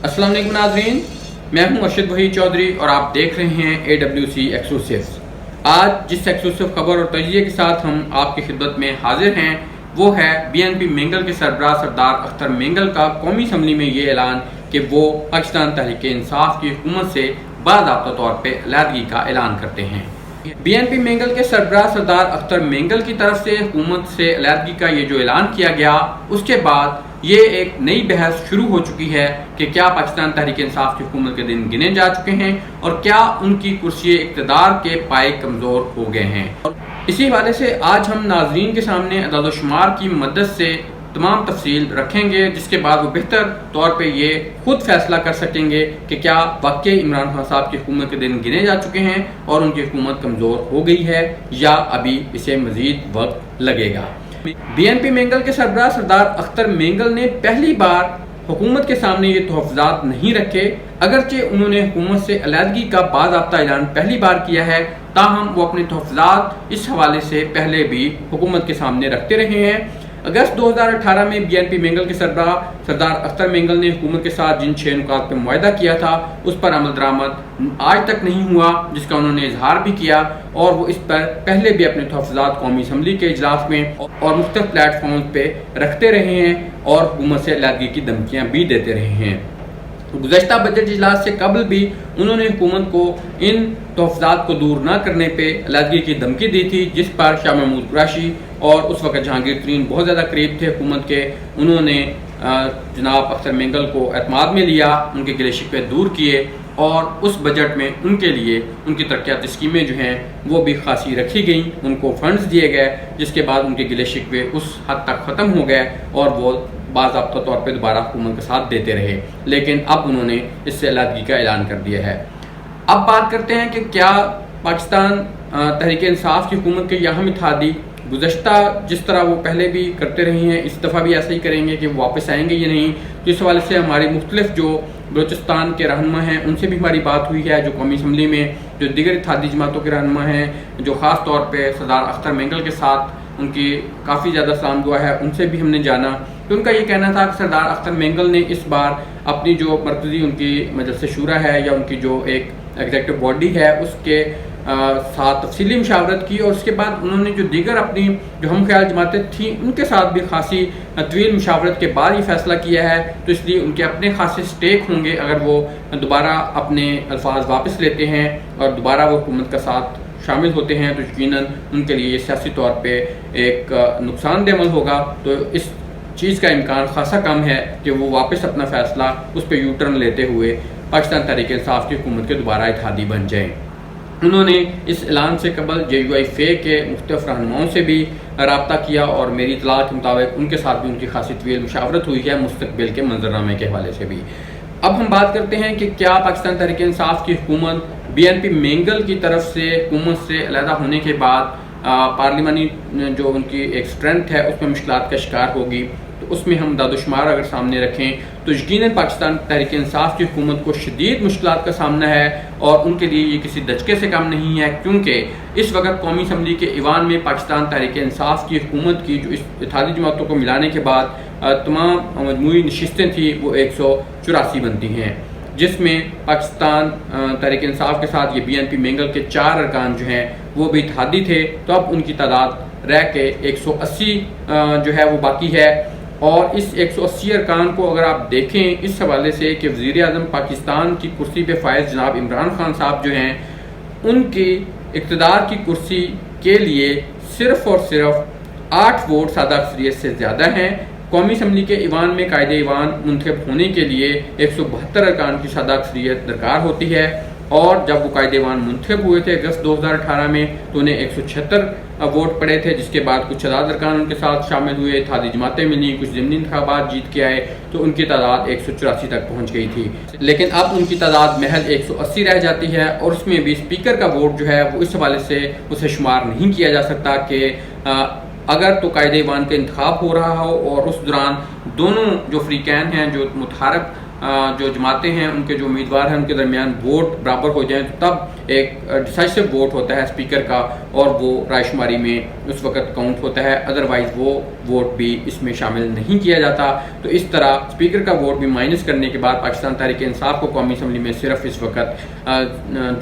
अस्सलाम वालेकुम नाज़रीन, मैं हूं अर्शद वही चौधरी और आप देख रहे हैं AWC एक्सक्लूसिव्स। आज जिस एक्सक्लूसिव खबर और तजिए के साथ हम आपकी खिदमत में हाजिर हैं वो है BNP मेंगल के सरबराह सरदार अख्तर मेंगल का कौमी असम्बली में ये ऐलान कि वो पाकिस्तान तहरीक इंसाफ की हुकूमत से बाज़ाब्ता तौर पर अलहदगी का ऐलान करते हैं। BNP मेंगल के सरबराह सरदार अख्तर मेंगल की तरफ से हुकूमत से अलहदगी का ये जो ऐलान किया गया, उसके बाद ये एक नई बहस शुरू हो चुकी है कि क्या पाकिस्तान तहरीक इंसाफ की हुकूमत के दिन गिने जा चुके हैं और क्या उनकी कुर्सी इक़्तिदार के पाए कमज़ोर हो गए हैं। इसी हवाले से आज हम नाजरीन के सामने अदद शुमार की मदद से तमाम तफसील रखेंगे, जिसके बाद वो बेहतर तौर पे ये खुद फैसला कर सकेंगे कि क्या वाकई इमरान खान साहब की हुकूमत के दिन गिने जा चुके हैं और उनकी हुकूमत कमज़ोर हो गई है या अभी इसे मज़ीद वक्त लगेगा। BNP मेंगल के सरबराह सरदार अख्तर मेंगल ने पहली बार हुकूमत के सामने ये तहफ़्फ़ुज़ात नहीं रखे, अगरचे उन्होंने हुकूमत से अलहदगी का बाज़ाब्ता ऐलान पहली बार किया है, ताहम वो अपने तहफ़्फ़ुज़ात इस हवाले से पहले भी हुकूमत के सामने रखते रहे हैं। अगस्त 2018 में BNP मेंगल के सरबराह सरदार अख्तर मेंगल ने हुकूमत के साथ जिन 6 नुकात पर मुआहदा किया था उस पर अमल दरामद आज तक नहीं हुआ, जिसका उन्होंने इजहार भी किया और वो इस पर पहले भी अपने तहफ़्फ़ुज़ात कौमी असम्बली के इजलास में और मुख्तलिफ प्लेटफॉर्म पे रखते रहे हैं और हुकूमत से अलहदगी की धमकियाँ भी देते रहे हैं। गुज़श्ता बजट इजलास से कबल भी उन्होंने हुकूमत को इन तहफ़्फ़ुज़ात को दूर न करने पे अलहदगी की धमकी दी थी, जिस पर शाह महमूद कुरैशी और उस वक्त जहांगीर तरीन बहुत ज़्यादा करीब थे हुकूमत के। उन्होंने जनाब अख्तर मेंगल को एतमाद में लिया, उनके गिले शिकवे दूर किए और उस बजट में उनके लिए उनकी तरक्याती स्कीमें जो हैं वो भी खासी रखी गई, उनको फंड्स दिए गए, जिसके बाद उनके गिले शिकवे उस हद तक ख़त्म हो गए और वो बाज़ाब्ता तौर पे दोबारा हुकूमत का साथ देते रहे। लेकिन अब उन्होंने इससे अलहदगी का ऐलान कर दिया है। अब बात करते हैं कि क्या पाकिस्तान तहरीक इंसाफ की हुकूमत के यहाँ इत्तेहादी गुज़श्ता जिस तरह वो पहले भी करते रहे हैं इस दफ़ा भी ऐसा ही करेंगे कि वो वापस आएंगे या नहीं। तो इस हवाले से हमारी मुख्तलिफ जो बलूचिस्तान के रहनुमा हैं उनसे भी हमारी बात हुई है, जो कौमी असम्बली में जो दीगर इत्तेहादी जमातों के रहनुमा हैं, जो ख़ास तौर पर सरदार अख्तर मेंगल के साथ उनकी काफ़ी ज़्यादा सलाम दुआ है, उनसे भी हमने जाना तो उनका ये कहना था कि सरदार अख्तर मेंगल ने इस बार अपनी जो मरकज़ी उनकी मजलिस शूरा है या उनकी जो एक एग्जेक्टिव बॉडी है उसके साथ तफसीली मुशावरत की और उसके बाद उन्होंने जो दीगर अपनी जो हम ख्याल जमातें थीं उनके साथ भी खासी तवील मुशावरत के बाद ये फैसला किया है। तो इसलिए उनके अपने खासे स्टेक होंगे अगर वो दोबारा अपने अल्फाज वापस लेते हैं और दोबारा वो हुकूमत का साथ शामिल होते हैं, तो यकीनन उनके लिए सियासी तौर पे एक नुकसानदेह अमल होगा। तो इस चीज़ का इम्कान खासा कम है कि वो वापस अपना फ़ैसला उस पर यू टर्न लेते हुए पाकिस्तान तहरीक इंसाफ की हुकूमत के दोबारा इत्तेहादी बन जाएँ। उन्होंने इस ऐलान से कबल JUI-FA के मुख्तलिफ रहनुमाओं से भी रब्ता किया और मेरी इतला के मुताबिक उनके साथ भी उनकी खासी तवील मुशावरत हुई है मुस्तकबिल के मंजरनामे के हवाले से भी। अब हम बात करते हैं कि क्या पाकिस्तान तहरीक इंसाफ की हुकूमत BNP मेंगल की तरफ से हुकूमत से अलहदा होने के बाद पार्लिमानी जो उनकी एक स्ट्रेंथ है उसमें मुश्किलात का शिकार होगी। तो उसमें हम दादोशुमार अगर सामने रखें तो यकीनन पाकिस्तान तहरीक इंसाफ की हुकूमत को शदीद मुश्किलात का सामना है और उनके लिए ये किसी दचके से कम नहीं है, क्योंकि इस वक्त कौमी असम्बली के ईवान में पाकिस्तान तहरीक इंसाफ की हुकूमत की जो इत्तेहादी जमातों को मिलाने के बाद तमाम मजमूई नशिस्तें थी वो 184 बनती हैं, जिसमें पाकिस्तान तहरीक इंसाफ के साथ ये BNP मेंगल के 4 अरकान जो हैं वो भी इत्तेहादी थे। तो अब उनकी तादाद रह के 180 जो है वो बाकी है और इस 180 अरकान को अगर आप देखें इस हवाले से कि वज़ीर आज़म पाकिस्तान की कुर्सी पे फायज़ जनाब इमरान खान साहब जो हैं उनकी इक़्तिदार की कुर्सी के लिए सिर्फ़ और सिर्फ 8 वोट सादा अक्सरियत से ज़्यादा हैं। कौमी असम्बली के ईवान में कायदे ईवान मुंतखब होने के लिए 172 अरकान की सादा अक्सरियत दरकार होती है और जब वो कायदे ईवान मुंतखब हुए थे अगस्त 2018 में तो उन्हें 176 वोट पड़े थे, जिसके बाद कुछ तादाद अरकान उनके साथ शामिल हुए, इत्तेहादी जमातें मिली, कुछ ज़िमनी इंतखाबात जीत के आए तो उनकी तादाद 184 तक पहुँच गई थी। लेकिन अब उनकी तादाद महज 180 रह जाती है और उसमें भी स्पीकर का वोट जो है वो इस हवाले से उसे शुमार नहीं किया जा सकता कि अगर तो कायदे ईवान का इंतखाब हो रहा हो और उस दौरान दोनों जो फ्रीकैन हैं जो मुतहारक جو جماعتیں ہیں ان کے جو امیدوار ہیں ان کے درمیان ووٹ برابر ہو جائیں تو تب ایک ڈیسائسو ووٹ ہوتا ہے اسپیکر کا اور وہ رائے شماری میں اس وقت کاؤنٹ ہوتا ہے، ادروائز وہ ووٹ بھی اس میں شامل نہیں کیا جاتا۔ تو اس طرح اسپیکر کا ووٹ بھی مائنس کرنے کے بعد پاکستان تحریک انصاف کو قومی اسمبلی میں صرف اس وقت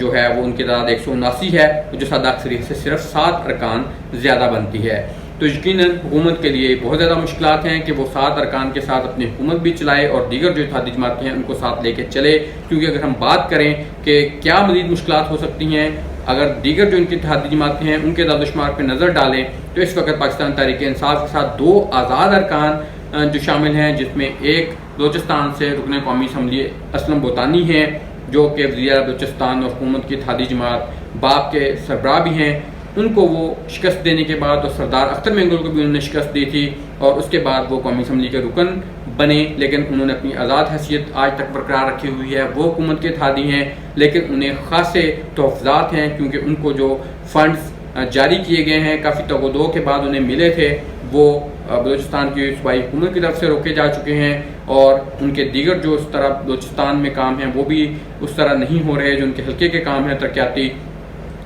جو ہے وہ ان کی تعداد 179 ہے، جو سادہ اکثریت سے صرف 7 ارکان زیادہ بنتی ہے۔ تو یقیناً حکومت کے لیے بہت زیادہ مشکلات ہیں کہ وہ 7 ارکان کے ساتھ اپنی حکومت بھی چلائے اور دیگر جو اتحادی جماعتیں ہیں ان کو ساتھ لے کے چلے، کیونکہ اگر ہم بات کریں کہ کیا مزید مشکلات ہو سکتی ہیں اگر دیگر جو ان کی اتحادی جماعتیں ہیں ان کے اعداد و شمار پہ نظر ڈالیں تو اس وقت پاکستان تحریک انصاف کے ساتھ 2 آزاد ارکان جو شامل ہیں، جس میں ایک بلوچستان سے رکن قومی اسمبلی اسلم بوتانی ہیں جو کہ وزیر اعلیٰ بلوچستان اور حکومت کی اتحادی جماعت باپ کے سربراہ بھی ہیں، ان کو وہ شکست دینے کے بعد اور سردار اختر مینگل کو بھی انہوں نے شکست دی تھی اور اس کے بعد وہ قومی اسمبلی کے رکن بنے، لیکن انہوں نے اپنی آزاد حیثیت آج تک برقرار رکھی ہوئی ہے۔ وہ حکومت کے اتحادی ہیں لیکن انہیں خاصے تحفظات ہیں کیونکہ ان کو جو فنڈز جاری کیے گئے ہیں کافی تگودو کے بعد انہیں ملے تھے، وہ بلوچستان کی صوبائی حکومت کی طرف سے روکے جا چکے ہیں اور ان کے دیگر جو اس طرح بلوچستان میں کام ہیں وہ بھی اس طرح نہیں ہو رہے جو ان کے حلقے کے کام ہیں ترقیاتی،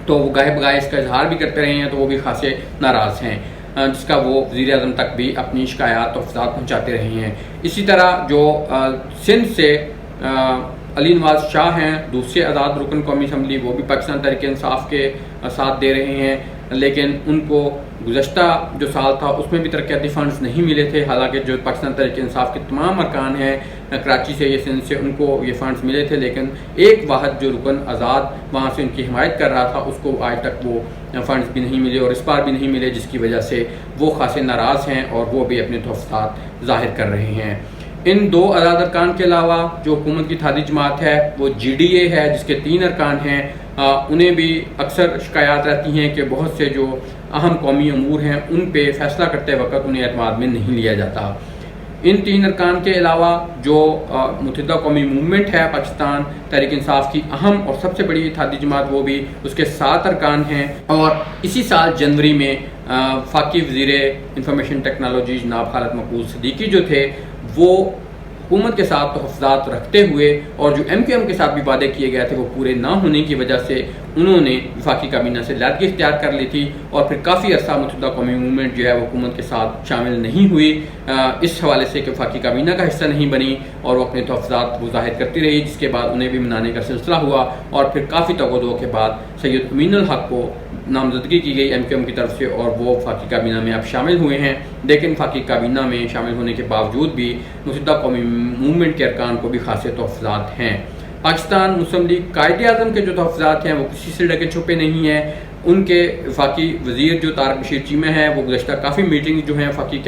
تو وہ گاہے بگاہے اس کا اظہار بھی کرتے رہے ہیں، تو وہ بھی خاصے ناراض ہیں، جس کا وہ وزیر اعظم تک بھی اپنی شکایات و تحفظات پہنچاتے رہے ہیں۔ اسی طرح جو سندھ سے علی نواز شاہ ہیں دوسرے آزاد رکن قومی اسمبلی، وہ بھی پاکستان تحریک انصاف کے ساتھ دے رہے ہیں، لیکن ان کو گزشتہ جو سال تھا اس میں بھی ترقیاتی فنڈز نہیں ملے تھے، حالانکہ جو پاکستان تحریک انصاف کے تمام ارکان ہیں کراچی سے یا سندھ سے ان کو یہ فنڈز ملے تھے، لیکن ایک واحد جو رکن آزاد وہاں سے ان کی حمایت کر رہا تھا اس کو آج تک وہ فنڈز بھی نہیں ملے اور اس بار بھی نہیں ملے، جس کی وجہ سے وہ خاصے ناراض ہیں اور وہ بھی اپنے تحفظات ظاہر کر رہے ہیں۔ ان 2 آزاد ارکان کے علاوہ جو حکومت کی اتحادی جماعت ہے وہ GDA ہے جس کے 3 ارکان ہیں، انہیں بھی اکثر شکایات رہتی ہیں کہ بہت سے جو اہم قومی امور ہیں ان پہ فیصلہ کرتے وقت انہیں اعتماد میں نہیں لیا جاتا۔ ان 3 ارکان کے علاوہ جو متحدہ قومی موومنٹ ہے پاکستان تحریک انصاف کی اہم اور سب سے بڑی اتحادی جماعت، وہ بھی اس کے 7 ارکان ہیں اور اسی سال جنوری میں وفاقی وزیر انفارمیشن ٹیکنالوجی جناب خالد مقبول صدیقی جو تھے وہ حکومت کے ساتھ تحفظات رکھتے ہوئے اور جو MQM کے ساتھ بھی وعدے کیے گئے تھے وہ پورے نہ ہونے کی وجہ سے انہوں نے وفاقی کابینہ سے علیحدگی اختیار کر لی تھی اور پھر کافی عرصہ متحدہ قومی موومنٹ جو ہے وہ حکومت کے ساتھ شامل نہیں ہوئی، اس حوالے سے کہ وفاقی کابینہ کا حصہ نہیں بنی اور وہ اپنے تحفظات وہ ظاہر کرتی رہی، جس کے بعد انہیں بھی منانے کا سلسلہ ہوا اور پھر کافی تگودو کے بعد سید امین الحق کو نامزدگی کی گئی MQM کی طرف سے اور وہ وفاقی کابینہ میں اب شامل ہوئے ہیں، لیکن وفاقی کابینہ میں شامل ہونے کے باوجود بھی متحدہ قومی موومنٹ کے ارکان کو بھی خاصے تحفظات ہیں۔ پاکستان مسلم لیگ قائد اعظم کے جو تحفظات ہیں وہ کسی سے ڈھکے چھپے نہیں ہیں، ان کے وفاقی وزیر جو طارق بشیر چیمہ ہیں وہ گزشتہ کافی میٹنگ جو ہیں وفاقی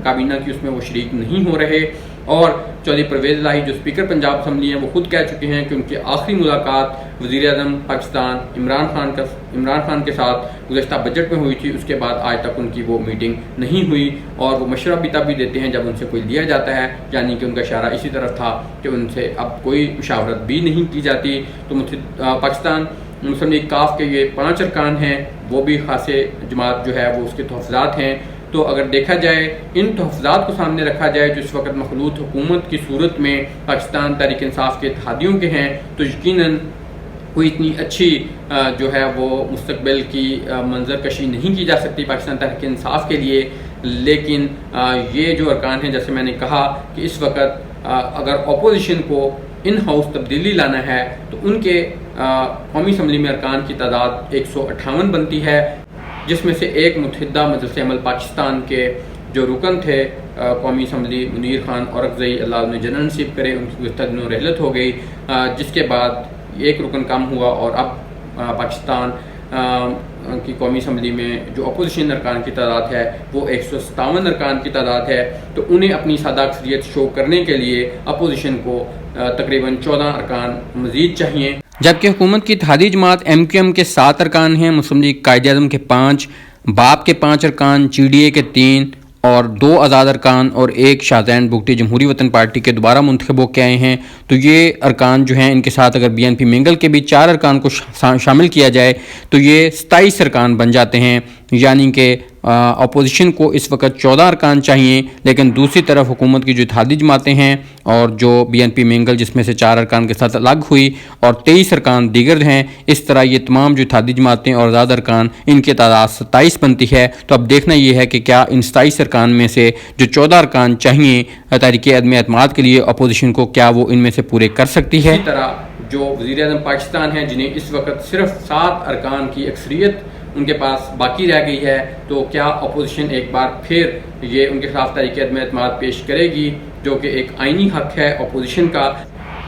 کابینہ کی اس میں وہ شریک نہیں ہو رہے اور چودھری پرویز الہی جو اسپیکر پنجاب اسمبلی ہیں وہ خود کہہ چکے ہیں کہ ان کی آخری ملاقات وزیر اعظم پاکستان عمران خان کے ساتھ گزشتہ بجٹ میں ہوئی تھی، اس کے بعد آج تک ان کی وہ میٹنگ نہیں ہوئی اور وہ مشورہ بھی تب بھی دیتے ہیں جب ان سے کوئی لیا جاتا ہے، یعنی کہ ان کا اشارہ اسی طرف تھا کہ ان سے اب کوئی مشاورت بھی نہیں کی جاتی۔ تو پاکستان مسلم لیگ کاف کے یہ 5 ارکان ہیں، وہ بھی خاصے جماعت جو ہے وہ اس کے تحفظات ہیں۔ تو اگر دیکھا جائے ان تحفظات کو سامنے رکھا جائے جو اس وقت مخلوط حکومت کی صورت میں پاکستان تحریک انصاف کے اتحادیوں کے ہیں، تو یقیناً کوئی اتنی اچھی جو ہے وہ مستقبل کی منظر کشی نہیں کی جا سکتی پاکستان تحریک انصاف کے لیے، لیکن یہ جو ارکان ہیں جیسے میں نے کہا کہ اس وقت اگر اپوزیشن کو ان ہاؤس تبدیلی لانا ہے تو ان کے قومی اسمبلی میں ارکان کی تعداد 158 بنتی ہے، جس میں سے ایک متحدہ مجلس عمل پاکستان کے جو رکن تھے قومی اسمبلی منیر خان اورکزئی اللہ انہیں جنرل نصیب کرے، ان کی گزشتہ دنوں رحلت ہو گئی، جس کے بعد ایک رکن کم ہوا اور اب پاکستان کی قومی اسمبلی میں جو اپوزیشن ارکان کی تعداد ہے وہ 157 ارکان کی تعداد ہے، تو انہیں اپنی سادہ اکثریت شو کرنے کے لیے اپوزیشن کو تقریباً 14 ارکان مزید چاہیے، جبکہ حکومت کی اتحادی جماعت MQM کے 7 ارکان ہیں، مسلم لیگ قائد اعظم کے 5، باپ کے 5 ارکان، GDA کے 3 اور 2 آزاد ارکان اور 1 شاہزین بگٹی جمہوری وطن پارٹی کے دوبارہ منتخب ہو کے آئے ہیں۔ تو یہ ارکان جو ہیں ان کے ساتھ اگر BNP منگل کے بھی 4 ارکان کو شامل کیا جائے تو یہ 27 ارکان بن جاتے ہیں، یعنی کہ अपोजिशन को इस वक्त 14 अरकान चाहिए, लेकिन दूसरी तरफ हुकूमत की जो इत्तेहादी जमातें हैं और जो BNP मेंगल जिसमें से 4 अरकान के साथ अलग हुई और 23 अरकान दीगर हैं, इस तरह ये तमाम जो इत्तेहादी जमातें और आज़ाद अरकान इनकी तादाद 27 बनती है। तो अब देखना ये है कि क्या इन 27 अरकान में से जो 14 अरकान चाहिए तहरीक अदम एतमाद के लिए अपोजिशन को, क्या वो इनमें से पूरे कर सकती है। इसी तरह जो वज़ीर आज़म पाकिस्तान हैं जिन्हें इस वक्त सिर्फ 7 अरकान की अक्सरियत उनके पास बाकी रह गई है, तो क्या अपोजिशन एक बार फिर ये उनके खिलाफ तहरीक अदम एतमाद पेश करेगी, जो कि एक आइनी हक है अपोजिशन का,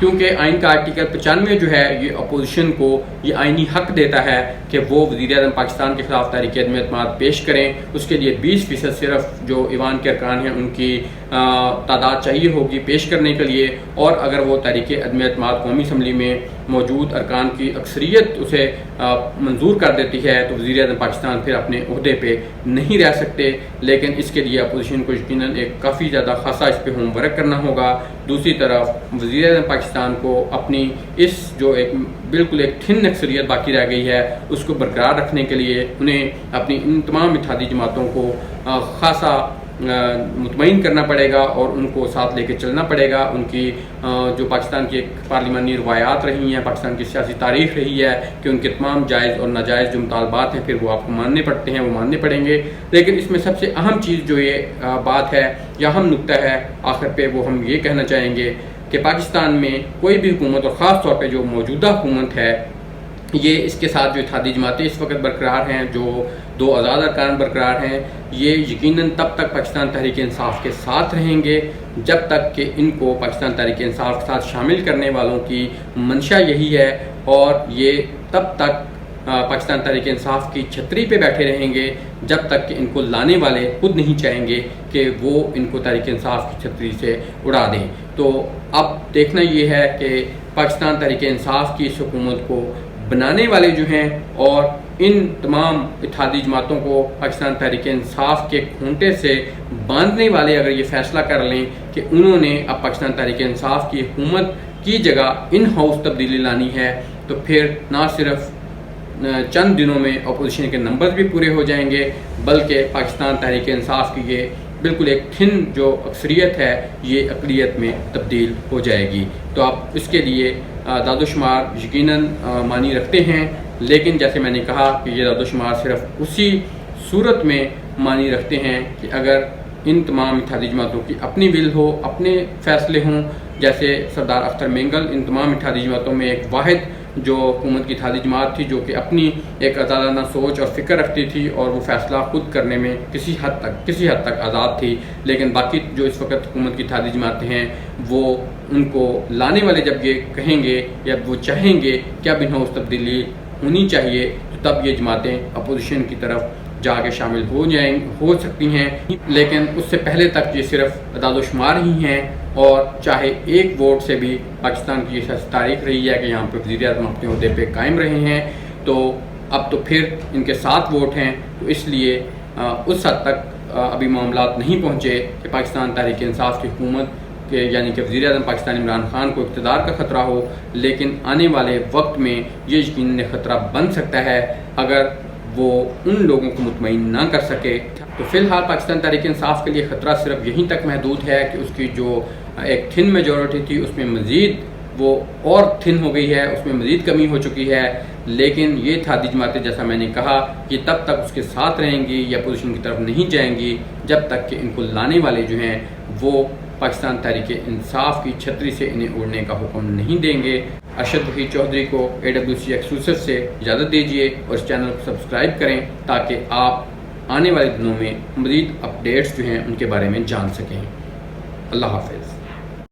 क्योंकि आइन का आर्टिकल 95 जो है ये अपोजिशन को ये आइनी हक देता है कि वो वज़ीर आज़म पाकिस्तान के खिलाफ तहरीक अदम एतमाद पेश करें। उसके लिए 20% सिर्फ जो ईवान के अरकान हैं उनकी तादाद चाहिए होगी पेश करने के लिए, और अगर वो तहरीक अदम एतमाद कौमी असम्बली में मौजूद अरकान की अक्सरियत उसे मंजूर कर देती है तो वज़ीर आज़म पाकिस्तान फिर अपने ओहदे पे नहीं रह सकते। लेकिन इसके लिए अपोजिशन को यकीनन एक काफ़ी ज़्यादा खासा इस पर होमवर्क करना होगा। दूसरी तरफ वज़ीर आज़म पाकिस्तान को अपनी इस जो एक बिल्कुल एक थिन अक्सरियत बाकी रह गई है उसको बरकरार रखने के लिए उन्हें अपनी इन तमाम इत्तेहादी जमातों को खासा मुतमईन करना पड़ेगा और उनको साथ लेके चलना पड़ेगा। उनकी जो पाकिस्तान की एक पार्लिमानी रवायात रही हैं, पाकिस्तान की सियासी तारीख रही है कि उनके तमाम जायज़ और नाजायज़ जो मुतालबात हैं फिर वो आपको मानने पड़ते हैं, वो मानने पड़ेंगे। लेकिन इसमें सबसे अहम चीज़ जो ये बात है या अहम नुक्ता है आखिर पे, वो हम ये कहना चाहेंगे कि पाकिस्तान में कोई भी हुकूमत और ख़ास तौर पर जो मौजूदा हुकूमत है ये इसके साथ जो इत्तेहादी जमातें इस वक्त बरकरार हैं, जो 2 आज़ाद अरकान बरकरार हैं, ये यकीनन तब तक पाकिस्तान तहरीक इंसाफ के साथ रहेंगे जब तक कि इनको पाकिस्तान तहरीक इंसाफ के साथ शामिल करने वालों की मंशा यही है, और ये तब तक पाकिस्तान तहरीक इंसाफ की छतरी पे बैठे रहेंगे जब तक कि इनको लाने वाले खुद नहीं चाहेंगे कि वो इनको तहरीक इंसाफ की छतरी से उड़ा दें। तो अब देखना ये है कि पाकिस्तान तहरीक इंसाफ की इस हुकूमत को बनाने वाले जो हैं और इन तमाम इत्तेहादी जमातों को पाकिस्तान तहरीक इंसाफ के खूंटे से बांधने वाले अगर ये फैसला कर लें कि उन्होंने अब पाकिस्तान तहरीक इंसाफ की हुकूमत की जगह इन हाउस तब्दीली लानी है, तो फिर ना सिर्फ चंद दिनों में अपोजिशन के नंबर्स भी पूरे हो जाएंगे, बल्कि पाकिस्तान तहरीक इंसाफ की ये बिल्कुल एक थिन जो अक्सरियत है ये अक़लियत में तब्दील हो जाएगी। तो आप इसके लिए दादोशुमार यकीनन मानी रखते हैं, लेकिन जैसे मैंने कहा कि ये दादोशुमार सिर्फ उसी सूरत में मानी रखते हैं कि अगर इन तमाम इत्तेहादी जमातों की अपनी विल हो, अपने फैसले हों। जैसे सरदार अख्तर मेंगल इन तमाम इत्तेहादी जमातों में एक वाहिद जो हुकूमत की इत्तेहादी जमात थी जो कि अपनी एक आज़ादाना सोच और फ़िक्र रखती थी और वो फ़ैसला खुद करने में किसी हद तक आज़ाद थी। लेकिन बाकी जो इस वक्त हुकूमत की इत्तेहादी जमातें हैं वो उनको लाने वाले जब ये कहेंगे या वो चाहेंगे कि अब इन हाउस तब्दीली होनी चाहिए, तो तब ये जमातें अपोजिशन की तरफ जाके शामिल हो सकती हैं। लेकिन उससे पहले तक ये सिर्फ दादोशुमार ही हैं, और चाहे एक वोट से भी पाकिस्तान की ये तारीख रही है कि यहाँ पर वज़ीर आज़म अपने ओहदे पे कायम रहे हैं, तो अब तो फिर इनके 7 वोट हैं। तो इसलिए उस हद तक अभी मामलात नहीं पहुँचे कि पाकिस्तान तहरीक इंसाफ की हुकूमत के यानी कि वज़ीर आज़म पाकिस्तान इमरान खान को इक़्तिदार का ख़तरा हो, लेकिन आने वाले वक्त में ये यकीनन ख़तरा बन सकता है अगर वो उन लोगों को मुतमईन ना कर सके। तो फ़िलहाल पाकिस्तान तहरीक इंसाफ के लिए ख़तरा सिर्फ यहीं तक महदूद है कि उसकी जो एक थिन मेजॉरिटी थी उसमें मज़ीद वो और थिन हो गई है, उसमें मज़ीद कमी हो चुकी है। लेकिन ये इत्तेहादी जमातें जैसा मैंने कहा कि तब तक उसके साथ रहेंगी या अपोजिशन की तरफ नहीं जाएंगी जब तक कि इनको लाने वाले जो हैं वो पाकिस्तान तहरीक इंसाफ की छतरी से इन्हें उड़ने का हुक्म नहीं देंगे। अरशद वहीद चौधरी को AWC एक्सक्लूसिव से इजाज़त दीजिए और इस चैनल को सब्सक्राइब करें ताकि आप आने वाले दिनों में मज़ीद अपडेट्स जो हैं उनके बारे में जान सकें। अल्लाह हाफ़िज़।